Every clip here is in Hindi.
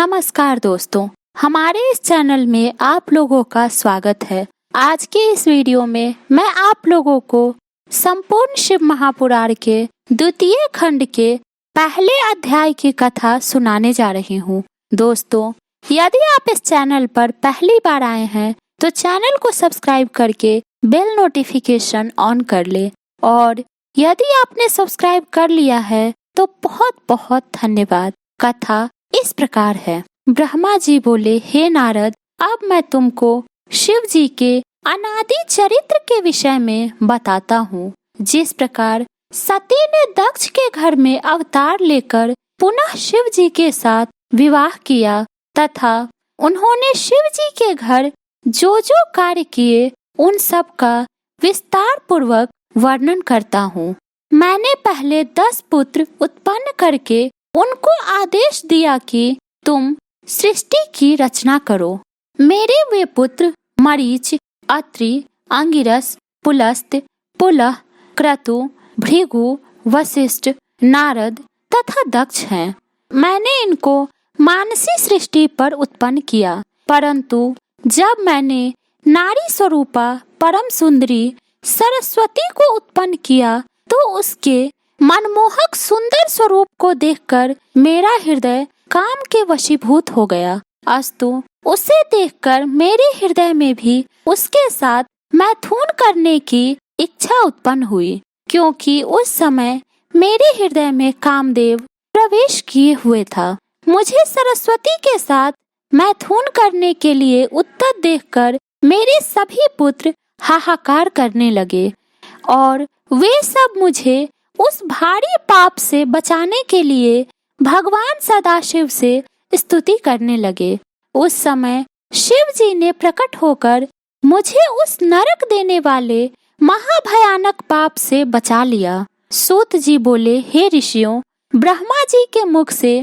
नमस्कार दोस्तों, हमारे इस चैनल में आप लोगों का स्वागत है। आज के इस वीडियो में मैं आप लोगों को संपूर्ण शिव महापुराण के द्वितीय खंड के पहले अध्याय की कथा सुनाने जा रही हूँ। दोस्तों, यदि आप इस चैनल पर पहली बार आए हैं तो चैनल को सब्सक्राइब करके बेल नोटिफिकेशन ऑन कर ले, और यदि आपने सब्सक्राइब कर लिया है तो बहुत बहुत धन्यवाद। कथा इस प्रकार है। ब्रह्मा जी बोले, हे नारद, अब मैं तुमको शिव जी के अनादि चरित्र के विषय में बताता हूँ। जिस प्रकार सती ने दक्ष के घर में अवतार लेकर पुनः शिव जी के साथ विवाह किया तथा उन्होंने शिव जी के घर जो जो कार्य किए उन सब का विस्तार पूर्वक वर्णन करता हूँ। मैंने पहले 10 पुत्र उत्पन्न करके उनको आदेश दिया कि तुम सृष्टि की रचना करो। मेरे वे पुत्र मरीच, अत्रि, अंगिरस, पुलस्त्य, पुलह, क्रतु, भृगु, वशिष्ठ, नारद तथा दक्ष हैं। मैंने इनको मानसी सृष्टि पर उत्पन्न किया, परंतु जब मैंने नारी स्वरूपा परम सुंदरी सरस्वती को उत्पन्न किया तो उसके मनमोहक सुंदर स्वरूप को देखकर मेरा हृदय काम के वशीभूत हो गया। अस्तु उसे देखकर मेरे हृदय में भी उसके साथ मैथुन करने की इच्छा उत्पन्न हुई, क्योंकि उस समय मेरे हृदय में कामदेव प्रवेश किए हुए था। मुझे सरस्वती के साथ मैथुन करने के लिए उत्तर देखकर मेरे सभी पुत्र हाहाकार करने लगे और वे सब मुझे उस भारी पाप से बचाने के लिए भगवान सदाशिव से स्तुति करने लगे। उस समय शिव जी ने प्रकट होकर मुझे उस नरक देने वाले महाभयानक पाप से बचा लिया। सूत जी बोले, हे ऋषियों, ब्रह्मा जी के मुख से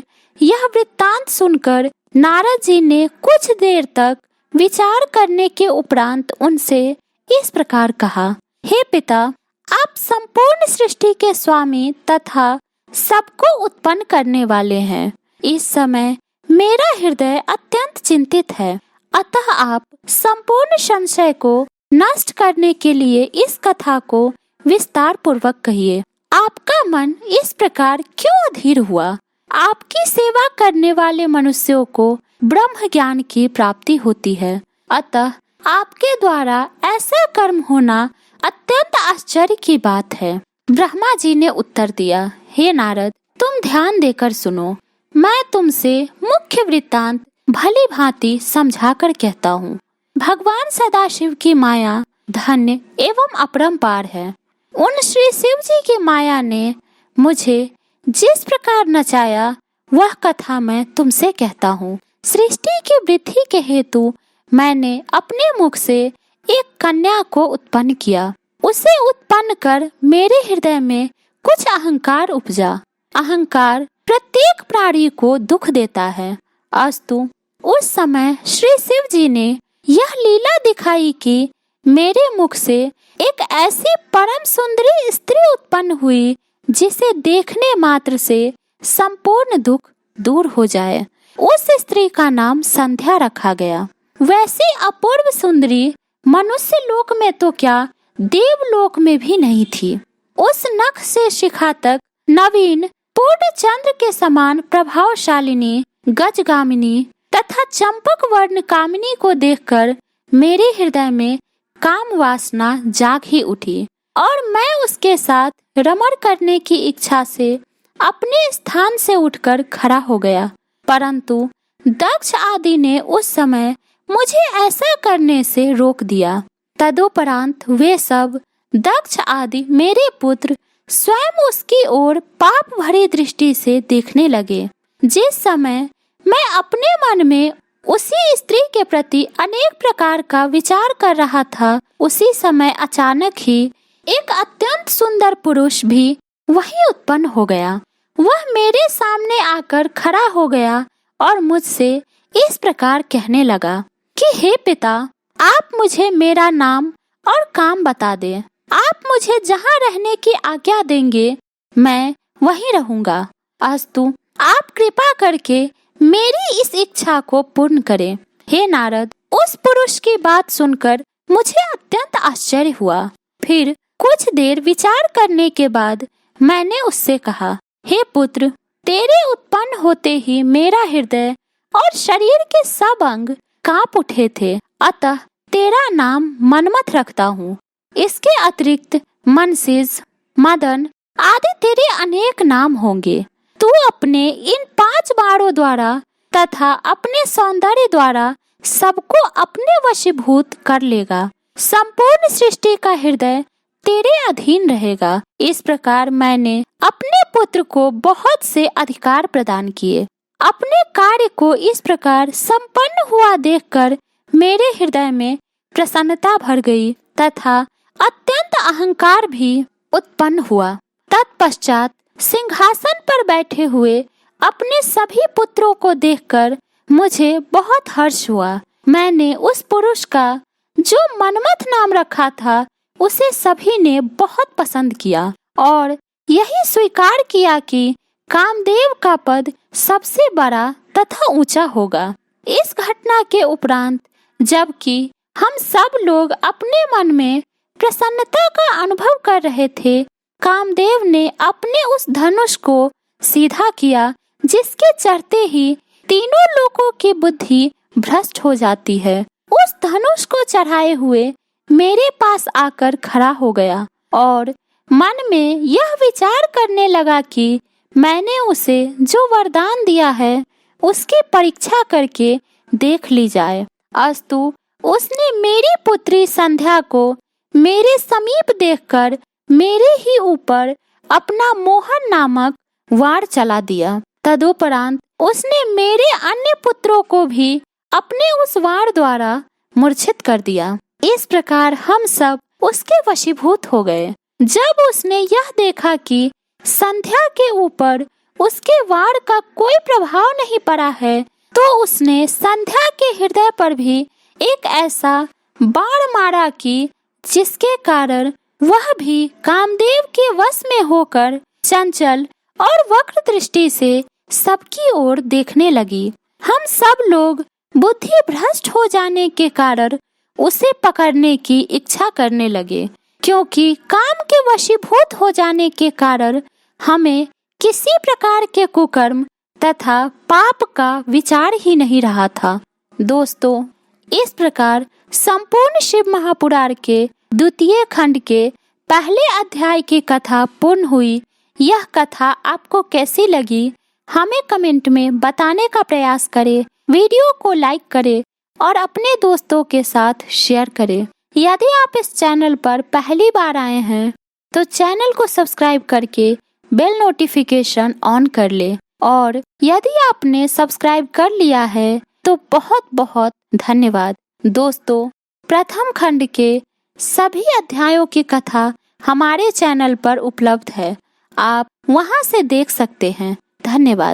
यह वृत्तांत सुनकर नारद जी ने कुछ देर तक विचार करने के उपरांत उनसे इस प्रकार कहा, हे पिता, आप संपूर्ण सृष्टि के स्वामी तथा सबको उत्पन्न करने वाले हैं। इस समय मेरा हृदय अत्यंत चिंतित है, अतः आप संपूर्ण संशय को नष्ट करने के लिए इस कथा को विस्तार पूर्वक कहिए। आपका मन इस प्रकार क्यों अधीर हुआ? आपकी सेवा करने वाले मनुष्यों को ब्रह्म ज्ञान की प्राप्ति होती है, अतः आपके द्वारा ऐसा कर्म होना अत्यंत आश्चर्य की बात है। ब्रह्मा जी ने उत्तर दिया, हे नारद, तुम ध्यान देकर सुनो। मैं तुमसे मुख्य वृत्तांत भली भांति समझाकर कहता हूँ। भगवान सदाशिव की माया धन्य एवं अपरंपार है। उन श्री शिव जी की माया ने मुझे जिस प्रकार नचाया वह कथा मैं तुमसे कहता हूँ। सृष्टि की वृद्धि के हेतु मैंने अपने मुख से एक कन्या को उत्पन्न किया। उसे उत्पन्न कर मेरे हृदय में कुछ अहंकार उपजा। अहंकार प्रत्येक प्राणी को दुख देता है। अस्तु उस समय श्री शिव जी ने यह लीला दिखाई कि मेरे मुख से एक ऐसी परम सुंदरी स्त्री उत्पन्न हुई जिसे देखने मात्र से संपूर्ण दुख दूर हो जाए। उस स्त्री का नाम संध्या रखा गया। वैसी अपूर्व सुंदरी मनुष्य लोक में तो क्या, देवलोक में भी नहीं थी। उस नख से शिखा तक नवीन पूर्ण चंद्र के समान प्रभावशालिनी गजगामिनी तथा चंपक वर्ण कामिनी को देखकर मेरे हृदय में काम वासना जाग ही उठी और मैं उसके साथ रमण करने की इच्छा से अपने स्थान से उठकर खड़ा हो गया, परंतु दक्ष आदि ने उस समय मुझे ऐसा करने से रोक दिया। तदुपरांत वे सब दक्ष आदि मेरे पुत्र स्वयं उसकी ओर पाप भरी दृष्टि से देखने लगे। जिस समय मैं अपने मन में उसी स्त्री के प्रति अनेक प्रकार का विचार कर रहा था, उसी समय अचानक ही एक अत्यंत सुंदर पुरुष भी वहीं उत्पन्न हो गया। वह मेरे सामने आकर खड़ा हो गया और मुझसे इस प्रकार कहने लगा कि हे पिता, आप मुझे मेरा नाम और काम बता दें। आप मुझे जहाँ रहने की आज्ञा देंगे मैं वहीं रहूंगा। अस्तु आप कृपा करके मेरी इस इच्छा को पूर्ण करे। हे नारद, उस पुरुष की बात सुनकर मुझे अत्यंत आश्चर्य हुआ। फिर कुछ देर विचार करने के बाद मैंने उससे कहा, हे पुत्र, तेरे उत्पन्न होते ही मेरा हृदय और शरीर के सब अंग कांप उठे थे, अतः तेरा नाम मनमथ रखता हूँ। इसके अतिरिक्त मनसिज, मदन आदि तेरे अनेक नाम होंगे। तू अपने इन 5 बाणों द्वारा तथा अपने सौंदर्य द्वारा सबको अपने वशीभूत कर लेगा। संपूर्ण सृष्टि का हृदय तेरे अधीन रहेगा। इस प्रकार मैंने अपने पुत्र को बहुत से अधिकार प्रदान किए। अपने कार्य को इस प्रकार संपन्न हुआ देखकर मेरे हृदय में प्रसन्नता भर गई तथा अत्यंत अहंकार भी उत्पन्न हुआ। तत्पश्चात सिंहासन पर बैठे हुए अपने सभी पुत्रों को देखकर मुझे बहुत हर्ष हुआ। मैंने उस पुरुष का जो मनमथ नाम रखा था उसे सभी ने बहुत पसंद किया और यही स्वीकार किया कि कामदेव का पद सबसे बड़ा तथा ऊंचा होगा। इस घटना के उपरांत जबकि हम सब लोग अपने मन में प्रसन्नता का अनुभव कर रहे थे, कामदेव ने अपने उस धनुष को सीधा किया जिसके चढ़ते ही तीनों लोगों की बुद्धि भ्रष्ट हो जाती है। उस धनुष को चढ़ाए हुए मेरे पास आकर खड़ा हो गया और मन में यह विचार करने लगा कि मैंने उसे जो वरदान दिया है उसकी परीक्षा करके देख ली जाए। अस्तु उसने मेरी पुत्री संध्या को मेरे समीप देखकर मेरे ही ऊपर अपना मोहन नामक वार चला दिया। तदुपरांत उसने मेरे अन्य पुत्रों को भी अपने उस वार द्वारा मूर्छित कर दिया। इस प्रकार हम सब उसके वशीभूत हो गए। जब उसने यह देखा कि संध्या के ऊपर उसके वार का कोई प्रभाव नहीं पड़ा है, तो उसने संध्या के हृदय पर भी एक ऐसा बाण मारा कि जिसके कारण वह भी कामदेव के वश में होकर चंचल और वक्र दृष्टि से सबकी ओर देखने लगी। हम सब लोग बुद्धि भ्रष्ट हो जाने के कारण उसे पकड़ने की इच्छा करने लगे, क्योंकि काम के वशीभूत हो जाने के कारण हमें किसी प्रकार के कुकर्म तथा पाप का विचार ही नहीं रहा था। दोस्तों, इस प्रकार संपूर्ण शिव महापुराण के 2 खंड के पहले अध्याय की कथा पूर्ण हुई। यह कथा आपको कैसी लगी हमें कमेंट में बताने का प्रयास करें। वीडियो को लाइक करें और अपने दोस्तों के साथ शेयर करें। यदि आप इस चैनल पर पहली बार आए हैं तो चैनल को सब्सक्राइब करके बेल नोटिफिकेशन ऑन कर ले, और यदि आपने सब्सक्राइब कर लिया है तो बहुत बहुत धन्यवाद। दोस्तों, प्रथम खंड के सभी अध्यायों की कथा हमारे चैनल पर उपलब्ध है, आप वहां से देख सकते हैं। धन्यवाद।